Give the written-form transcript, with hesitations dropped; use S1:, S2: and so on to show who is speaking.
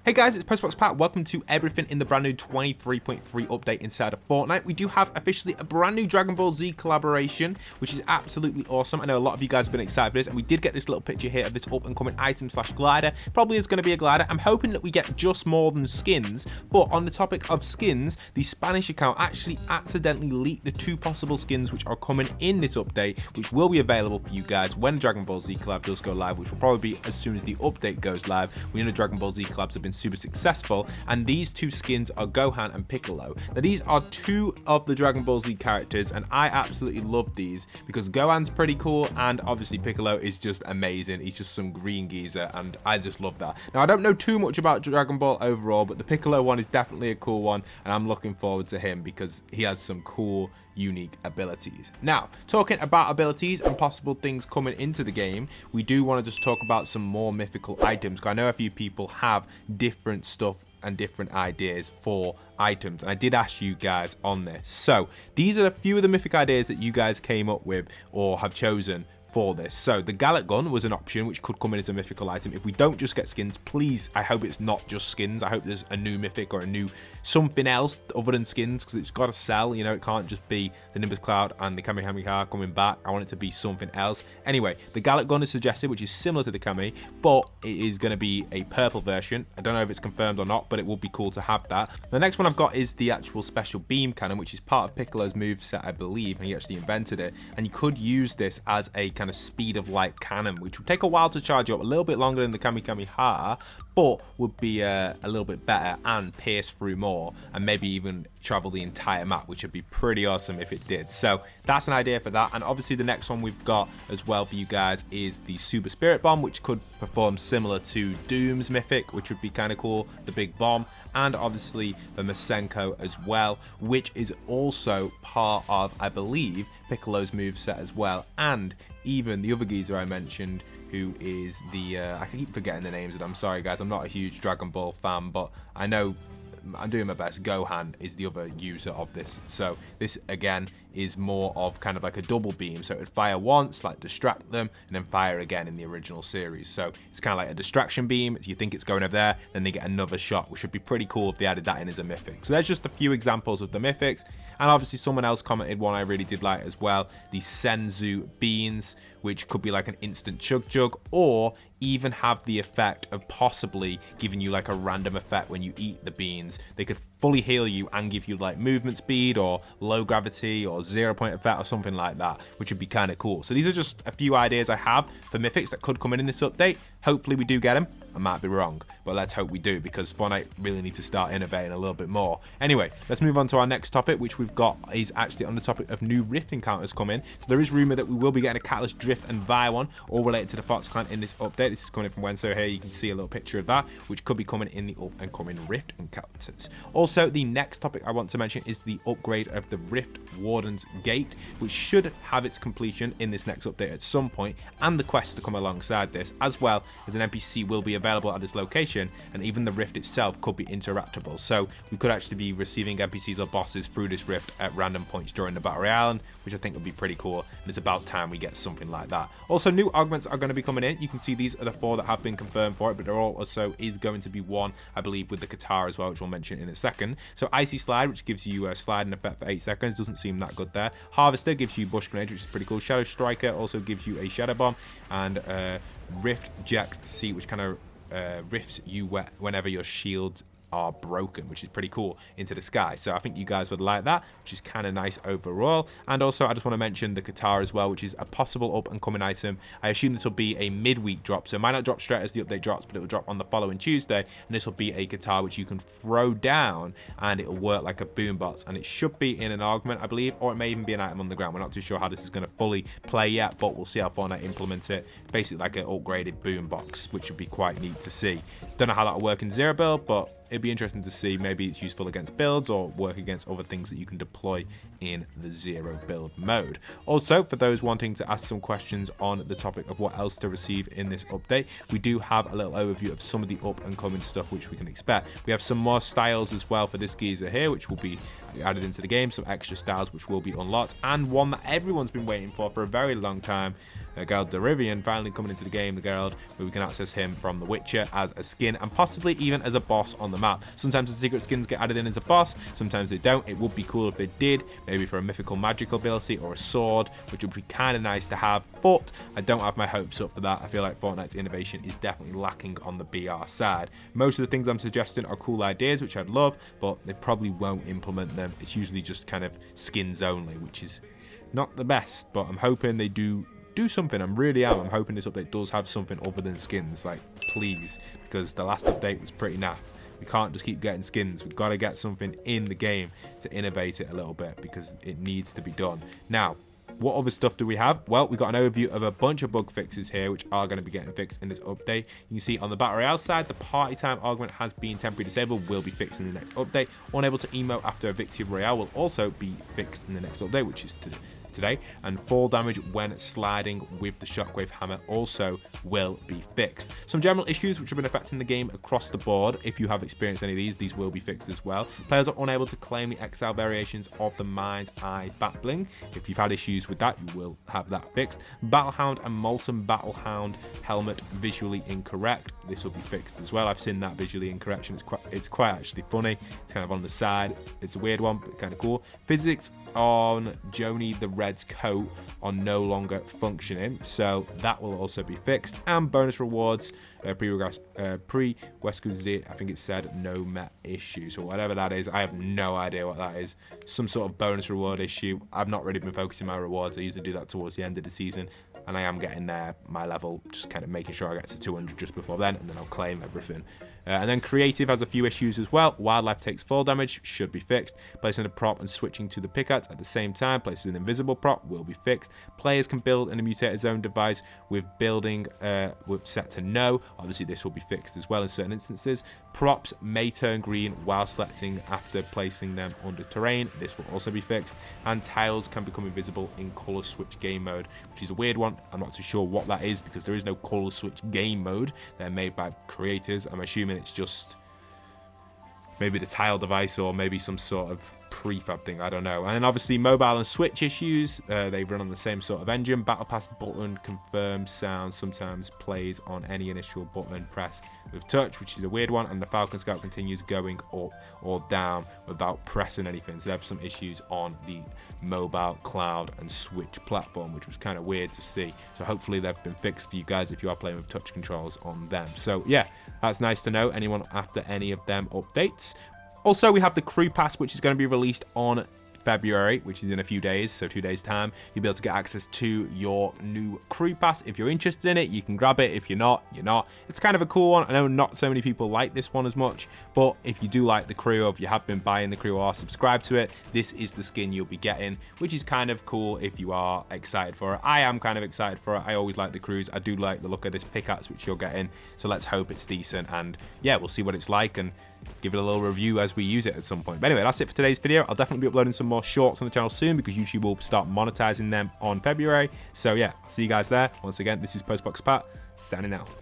S1: Hey guys, it's postboxpat. Welcome to everything in the brand new 23.3 update inside of Fortnite. We do have officially a brand new Dragon Ball Z collaboration, which is absolutely awesome. I know a lot of you guys have been excited for this, and we did get this little picture here of this up and coming item slash glider. Probably is going to be a glider. I'm hoping that we get just more than skins, but on the topic of skins, the Spanish account actually accidentally leaked the two possible skins which are coming in this update, which will be available for you guys when Dragon Ball Z collab does go live, which will probably be as soon as the update goes live. We know Dragon Ball Z collabs have been super successful, and these two skins are Gohan and Piccolo. Now these are two of the Dragon Ball Z characters, and I absolutely love these because Gohan's pretty cool, and obviously Piccolo is just amazing. He's just some green geezer, and I just love that. Now I don't know too much about Dragon Ball overall, but the Piccolo one is definitely a cool one, and I'm looking forward to him because he has some cool unique abilities. Now, talking about abilities and possible things coming into the game, we do want to just talk about some more mythical items, because I know a few people have different stuff and different ideas for items, and I did ask you guys on this. So these are a few of the mythic ideas that you guys came up with or have chosen for this. So the Gallet gun was an option which could come in as a mythical item. If we don't just get skins, please, I hope it's not just skins. I hope there's a new mythic or a new something else other than skins, because it's got to sell. You know, it can't just be the Nimbus Cloud and the Kamehameha coming back. I want it to be something else. Anyway, the Gallet gun is suggested, which is similar to the Kami, but it is going to be a purple version. I don't know if it's confirmed or not, but it would be cool to have that. The next one I've got is the actual special beam cannon, which is part of Piccolo's moveset, I believe, and he actually invented it. And you could use this as a kind of speed of light cannon, which would take a while to charge up, a little bit longer than the Kamehameha, but would be a little bit better and pierce through more, and maybe even travel the entire map, which would be pretty awesome if it did. So that's an idea for that. And obviously the next one we've got as well for you guys is the Super Spirit Bomb, which could perform similar to Doom's mythic, which would be kind of cool, the big bomb. And obviously the Masenko as well, which is also part of, I believe, Piccolo's moveset as well, and even the other geezer I mentioned, who is the I keep forgetting the names, and I'm sorry guys, I'm not a huge Dragon Ball fan, but I know I'm doing my best. Gohan is the other user of this. So this again is more of kind of like a double beam, so it would fire once, like distract them, and then fire again in the original series. So it's kind of like a distraction beam. If you think it's going over there, then they get another shot, which would be pretty cool if they added that in as a mythic. So there's just a few examples of the mythics. And obviously someone else commented one I really did like as well, the Senzu beans, which could be like an instant chug jug, or even have the effect of possibly giving you like a random effect when you eat the beans. They could fully heal you and give you like movement speed or low gravity or 0-point effect or something like that, which would be kind of cool. So these are just a few ideas I have for mythics that could come in this update. Hopefully we do get them. I might be wrong, but let's hope we do, because Fortnite really needs to start innovating a little bit more. Anyway, let's move on to our next topic, which we've got is actually on the topic of new rift encounters coming. So there is rumor that we will be getting a Catalyst Drift and Vi one, all related to the Fox clan in this update. This is coming in from Wednesday. Here you can see a little picture of that, which could be coming in the up and coming rift encounters. Also, the next topic I want to mention is the upgrade of the Rift Warden's Gate, which should have its completion in this next update at some point, and the quests to come alongside this, as well as an NPC will be available at this location, and even the rift itself could be interactable. So we could actually be receiving NPCs or bosses through this rift at random points during the Battle Royale, which I think would be pretty cool, and it's about time we get something like that. Also, new augments are going to be coming in. You can see these are the 4 that have been confirmed for it, but there also is going to be one, I believe, with the Katara as well, which we'll mention in a second. So Icy Slide, which gives you a sliding effect for 8 seconds, doesn't seem that good there. Harvester gives you Bush Grenade, which is pretty cool. Shadow Striker also gives you a Shadow Bomb, and Rift Jacked Seat, which kind of rifts you whenever your shields are broken, which is pretty cool, into the sky. So I think you guys would like that, which is kind of nice overall. And also I just want to mention the Katara as well, which is a possible up and coming item. I assume this will be a midweek drop, so it might not drop straight as the update drops, but it will drop on the following Tuesday, and this will be a Katara which you can throw down and it will work like a boombox, and it should be in an augment, I believe, or it may even be an item on the ground. We're not too sure how this is going to fully play yet, but we'll see how Fortnite implements it. Basically like an upgraded boombox, which would be quite neat to see. Don't know how that will work in Zero Build, but it'd be interesting to see. Maybe it's useful against builds or work against other things that you can deploy in the Zero Build mode. Also, for those wanting to ask some questions on the topic of what else to receive in this update, we do have a little overview of some of the up and coming stuff which we can expect. We have some more styles as well for this geezer here, which will be added into the game, some extra styles which will be unlocked, and one that everyone's been waiting for a very long time, Geralt de Rivia finally coming into the game, the Geralt where we can access him from The Witcher as a skin and possibly even as a boss on the map. Sometimes the secret skins get added in as a boss, sometimes they don't. It would be cool if they did, maybe for a mythical magical ability or a sword, which would be kind of nice to have, but I don't have my hopes up for that. I feel like Fortnite's innovation is definitely lacking on the BR side. Most of the things I'm suggesting are cool ideas, which I'd love, but they probably won't implement them. It's usually just kind of skins only, which is not the best, but I'm hoping they do something. I'm hoping this update does have something other than skins, like, please, because the last update was pretty naff. We can't just keep getting skins. We've got to get something in the game to innovate it a little bit, because it needs to be done. Now, what other stuff do we have? Well, we've got an overview of a bunch of bug fixes here, which are going to be getting fixed in this update. You can see on the Battle Royale side, the party time augment has been temporarily disabled, will be fixed in the next update. Unable to emote after a victory royale will also be fixed in the next update, which is today, and fall damage when sliding with the shockwave hammer also will be fixed. Some general issues which have been affecting the game across the board. If you have experienced any of these will be fixed as well. Players are unable to claim the XL variations of the Mind's Eye bat bling. If you've had issues with that, you will have that fixed. Battlehound and Molten Battlehound helmet visually incorrect. This will be fixed as well. I've seen that visually incorrection. It's quite actually funny. It's kind of on the side. It's a weird one, but kind of cool. Physics on Joni the Red's coat are no longer functioning, so that will also be fixed. And bonus rewards, pre-requisite, I think it said no met issues or whatever that is. I have no idea what that is. Some sort of bonus reward issue. I've not really been focusing my rewards. I usually do that towards the end of the season, and I am getting there, my level, just kind of making sure I get to 200 just before then, and then I'll claim everything. And then creative has a few issues as well. Wildlife takes fall damage, should be fixed. Placing a prop and switching to the pickaxe at the same time, placing an invisible prop will be fixed. Players can build in a mutated zone device with building set to no. Obviously this will be fixed as well in certain instances. Props may turn green while selecting after placing them under terrain. This will also be fixed. And tiles can become invisible in color switch game mode, which is a weird one. I'm not too sure what that is because there is no color switch game mode. They're made by creators. I'm assuming it's just maybe the tile device or maybe some sort of prefab thing, I don't know. And obviously mobile and switch issues, they run on the same sort of engine. Battle Pass button confirm sound sometimes plays on any initial button press with touch, which is a weird one. And the Falcon Scout continues going up or down without pressing anything. So there are some issues on the mobile, cloud and switch platform, which was kind of weird to see. So hopefully they've been fixed for you guys if you are playing with touch controls on them. So yeah, that's nice to know. Anyone after any of them updates. Also, we have the crew pass, which is going to be released on February, which is in a few days, so 2 days time. You'll be able to get access to your new crew pass. If you're interested in it, you can grab it. If you're not, you're not. It's kind of a cool one. I know not so many people like this one as much, but if you do like the crew, or if you have been buying the crew or are subscribed to it, this is the skin you'll be getting, which is kind of cool if you are excited for it. I am kind of excited for it. I always like the crews. I do like the look of this pickaxe, which you're getting, so let's hope it's decent, and yeah, we'll see what it's like and give it a little review as we use it at some point. But anyway, that's it for today's video. I'll definitely be uploading some more shorts on the channel soon because YouTube will start monetizing them on February. So yeah, see you guys there. Once again, this is postboxpat signing out.